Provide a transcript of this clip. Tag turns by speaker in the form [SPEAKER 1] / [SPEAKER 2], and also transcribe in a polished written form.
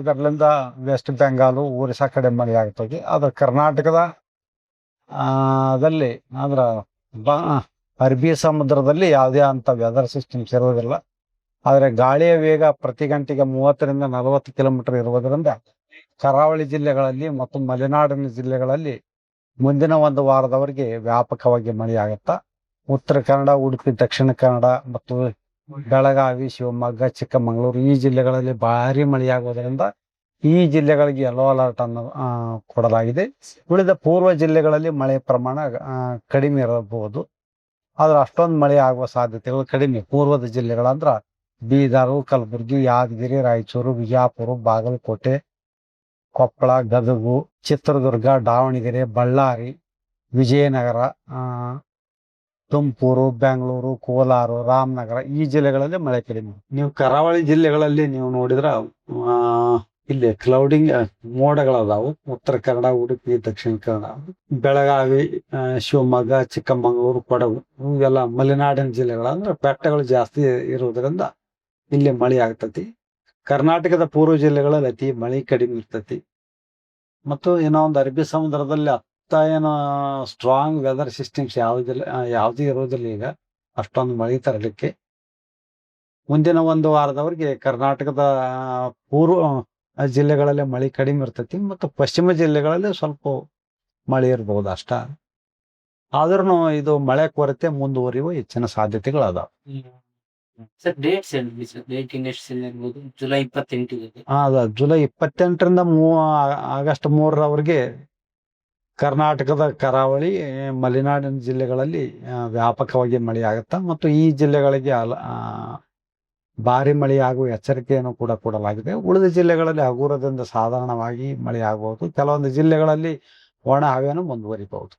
[SPEAKER 1] ಇದರಲ್ಲಿಂದ West Bengal Orissa ಕಡೆ ಮಳೆ ಆಗ್ತದೆ. ಅದು ಕರ್ನಾಟಕದ ದಲ್ಲಿ ಅಂದ್ರೆ ಅರಬ್ಬಿ ಸಮುದ್ರದಲ್ಲಿ ಯಾವುದೇ ಅಂತ ವೆದರ್ ಸಿಸ್ಟಮ್ಸ್ ಇರೋದಿಲ್ಲ. ಆದರೆ ಗಾಳಿಯ ವೇಗ ಪ್ರತಿ ಗಂಟೆಗೆ 30ರಿಂದ 40 ಕಿಲೋಮೀಟರ್ ಇರುವುದರಿಂದ ಕರಾವಳಿ ಜಿಲ್ಲೆಗಳಲ್ಲಿ ಮತ್ತು ಮಲೆನಾಡಿನ ಜಿಲ್ಲೆಗಳಲ್ಲಿ ಮುಂದಿನ ಒಂದು ವಾರದವರೆಗೆ ವ್ಯಾಪಕವಾಗಿ ಮಳೆಯಾಗುತ್ತಾ. ಉತ್ತರ ಕನ್ನಡ, ಉಡುಪಿ, ದಕ್ಷಿಣ ಕನ್ನಡ ಮತ್ತು ಬೆಳಗಾವಿ, ಶಿವಮೊಗ್ಗ, ಚಿಕ್ಕಮಗಳೂರು ಈ ಜಿಲ್ಲೆಗಳಲ್ಲಿ ಭಾರಿ ಮಳೆಯಾಗುವುದರಿಂದ ಈ ಜಿಲ್ಲೆಗಳಿಗೆ ಯೆಲ್ಲೋ ಅಲರ್ಟ್ ಅನ್ನು ಕೊಡಲಾಗಿದೆ. ಉಳಿದ ಪೂರ್ವ ಜಿಲ್ಲೆಗಳಲ್ಲಿ ಮಳೆ ಪ್ರಮಾಣ ಕಡಿಮೆ ಇರಬಹುದು. ಆದ್ರೆ ಅಷ್ಟೊಂದು ಮಳೆ ಆಗುವ ಸಾಧ್ಯತೆಗಳು ಕಡಿಮೆ. ಪೂರ್ವದ ಜಿಲ್ಲೆಗಳಂದ್ರ ಬೀದರು, ಕಲಬುರಗಿ, ಯಾದಗಿರಿ, ರಾಯಚೂರು, ವಿಜಯಪುರ, ಬಾಗಲಕೋಟೆ, ಕೊಪ್ಪಳ, ಗದಗು, ಚಿತ್ರದುರ್ಗ, ದಾವಣಗೆರೆ, ಬಳ್ಳಾರಿ, ವಿಜಯನಗರ, ತುಮಕೂರು, ಬೆಂಗಳೂರು, ಕೋಲಾರ, ರಾಮನಗರ ಈ ಜಿಲ್ಲೆಗಳಲ್ಲಿ ಮಳೆ ಕಡಿಮೆ. ನೀವು ಕರಾವಳಿ ಜಿಲ್ಲೆಗಳಲ್ಲಿ ನೀವು ನೋಡಿದ್ರ ಇಲ್ಲಿ ಕ್ಲೌಡಿಂಗ್ ಮೋಡಗಳದಾವು. ಉತ್ತರ ಕನ್ನಡ, ಉಡುಪಿ, ದಕ್ಷಿಣ ಕನ್ನಡ, ಬೆಳಗಾವಿ, ಶಿವಮೊಗ್ಗ, ಚಿಕ್ಕಮಗಳೂರು, ಕೊಡಗು ಇವೆಲ್ಲ ಮಲೆನಾಡಿನ ಜಿಲ್ಲೆಗಳು. ಅಂದ್ರೆ ಬೆಟ್ಟಗಳು ಜಾಸ್ತಿ ಇರುವುದರಿಂದ ಇಲ್ಲಿ ಮಳೆ ಆಗ್ತತಿ. ಕರ್ನಾಟಕದ ಪೂರ್ವ ಜಿಲ್ಲೆಗಳಲ್ಲಿ ಅತಿ ಮಳೆ ಕಡಿಮೆ ಇರ್ತತಿ. ಮತ್ತು ಏನೋ ಒಂದು ಅರಬ್ಬಿ ಸಮುದ್ರದಲ್ಲಿ ಏನೋ ಸ್ಟ್ರಾಂಗ್ ವೆದರ್ ಸಿಸ್ಟಮ್ಸ್ ಯಾವುದೇ ಇರೋದಿಲ್ಲ ಈಗ ಅಷ್ಟೊಂದು ಮಳೆ ತರಲಿಕ್ಕೆ. ಮುಂದಿನ ಒಂದು ವಾರದವರೆಗೆ ಕರ್ನಾಟಕದ ಪೂರ್ವ ಜಿಲ್ಲೆಗಳಲ್ಲಿ ಮಳೆ ಕಡಿಮೆ ಇರ್ತೈತಿ ಮತ್ತು ಪಶ್ಚಿಮ ಜಿಲ್ಲೆಗಳಲ್ಲಿ ಸ್ವಲ್ಪ ಮಳೆ ಇರಬಹುದು ಅಷ್ಟ. ಆದ್ರೂ ಇದು ಮಳೆ ಕೊರತೆ ಮುಂದುವರಿಯುವ ಹೆಚ್ಚಿನ ಸಾಧ್ಯತೆಗಳು ಅದಾವ.
[SPEAKER 2] ಸರ್ ಡೇಟ್ಸ್ ಹೇಳಿ ಸರ್, ಡೇಟ್ ಎಷ್ಟು ಇರ್ಬೋದು? ಜುಲೈ 28
[SPEAKER 1] ಜುಲೈ 28ರಿಂದ ಆಗಸ್ಟ್ 3ರವರೆಗೆ ಕರ್ನಾಟಕದ ಕರಾವಳಿ, ಮಲೆನಾಡಿನ ಜಿಲ್ಲೆಗಳಲ್ಲಿ ವ್ಯಾಪಕವಾಗಿ ಮಳೆ ಆಗುತ್ತಾ ಮತ್ತು ಈ ಜಿಲ್ಲೆಗಳಿಗೆ ಭಾರಿ ಮಳೆಯಾಗುವ ಎಚ್ಚರಿಕೆಯನ್ನು ಕೂಡ ಕೊಡಲಾಗಿದೆ. ಉಳಿದ ಜಿಲ್ಲೆಗಳಲ್ಲಿ ಹಗುರದಿಂದ ಸಾಧಾರಣವಾಗಿ ಮಳೆ ಆಗಬಹುದು. ಕೆಲವೊಂದು ಜಿಲ್ಲೆಗಳಲ್ಲಿ ಒಣ ಹವೆಯನ್ನು ಮುಂದುವರಿಬಹುದು.